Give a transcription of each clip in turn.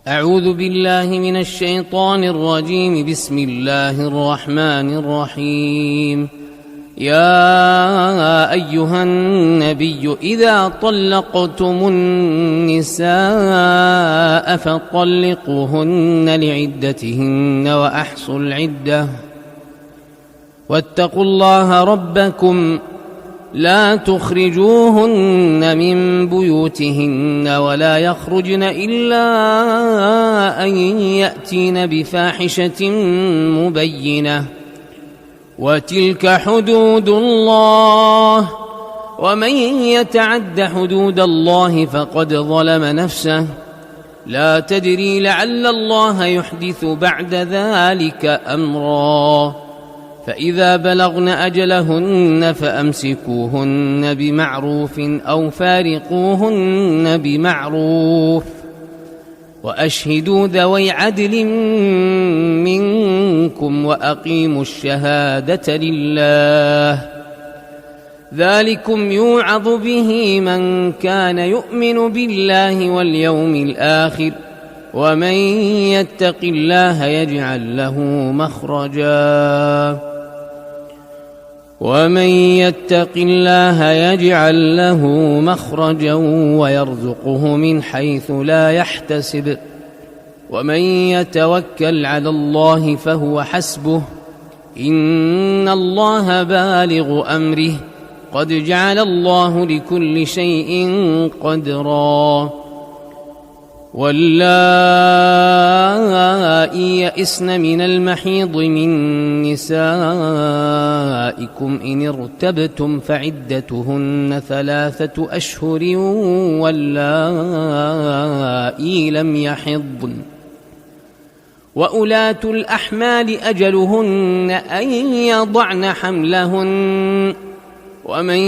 أعوذ بالله من الشيطان الرجيم. بسم الله الرحمن الرحيم. يا أيها النبي إذا طلقتم النساء فطلقوهن لعدتهن وأحصوا العدة واتقوا الله ربكم لا تخرجوهن من بيوتهن ولا يخرجن إلا أن يأتين بفاحشة مبينة وتلك حدود الله ومن يتعد حدود الله فقد ظلم نفسه لا تدري لعل الله يحدث بعد ذلك أمرا. فإذا بلغن أجلهن فأمسكوهن بمعروف أو فارقوهن بمعروف وأشهدوا ذوي عدل منكم وأقيموا الشهادة لله ذلكم يوعظ به من كان يؤمن بالله واليوم الآخر ومن يتق الله يجعل له مخرجا ويرزقه من حيث لا يحتسب ومن يتوكل على الله فهو حسبه إن الله بالغ أمره قد جعل الله لكل شيء قدرا. واللائي يئسن من المحيض من نسائكم إن ارتبتم فعدتهن 3 أشهر واللائي لم يحضن وأولاة الأحمال أجلهن أن يضعن حملهن ومن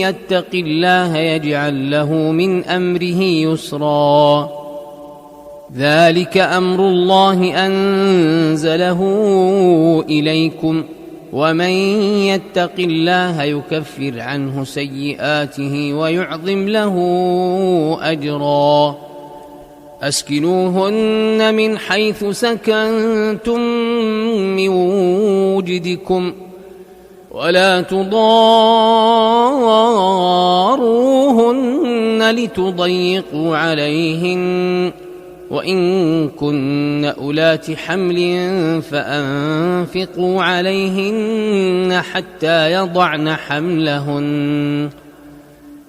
يتق الله يجعل له من أمره يسرا. ذلك أمر الله أنزله إليكم ومن يتق الله يكفر عنه سيئاته ويعظم له أجرا. أسكنوهن من حيث سكنتم من وجدكم ولا تضاروهن لتضيقوا عليهن وإن كن أولات حمل فأنفقوا عليهن حتى يضعن حملهن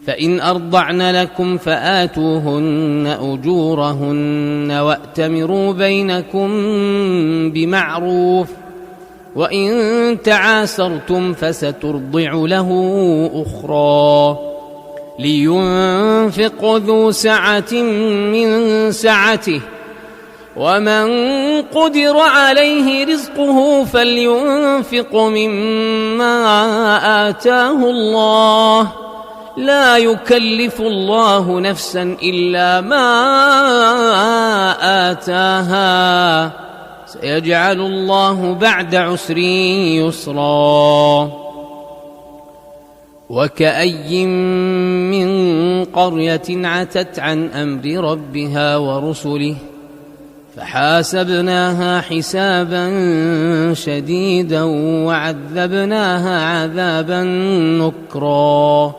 فإن أرضعن لكم فآتوهن أجورهن وأتمروا بينكم بمعروف وإن تعاسرتم فسترضع له أخرى. لينفق ذو سعة من سعته ومن قدر عليه رزقه فلينفق مما آتاه الله لا يكلف الله نفسا إلا ما آتاها سيجعل الله بعد عسر يسرا. وكأي من قرية عتت عن أمر ربها ورسله فحاسبناها حسابا شديدا وعذبناها عذابا نكرا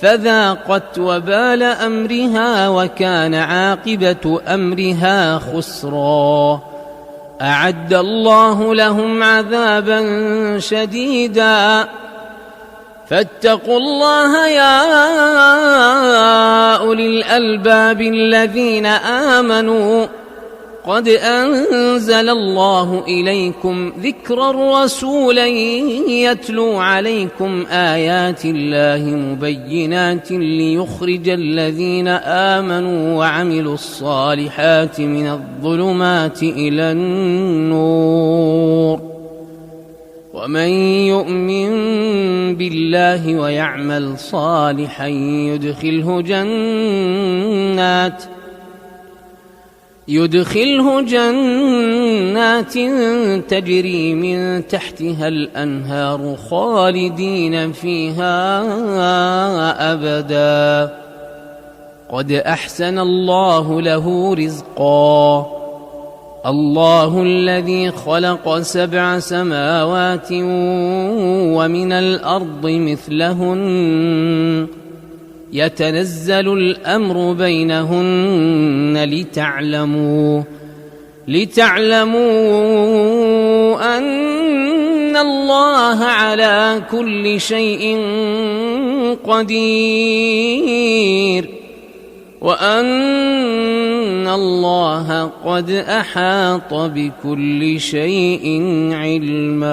فذاقت وبال أمرها وكان عاقبة أمرها خسرا. أعد الله لهم عذابا شديدا فاتقوا الله يا أولي الألباب الذين آمنوا قد أنزل الله إليكم ذكرا رسولا يتلو عليكم آيات الله مبينات ليخرج الذين آمنوا وعملوا الصالحات من الظلمات إلى النور ومن يؤمن بالله ويعمل صالحا يدخله جنات تجري من تحتها الأنهار خالدين فيها أبدا قد أحسن الله له رزقا. الله الذي خلق 7 سماوات ومن الأرض مثلهن يتنزل الأمر بينهن لتعلموا أن الله على كل شيء قدير وأن الله قد أحاط بكل شيء علما.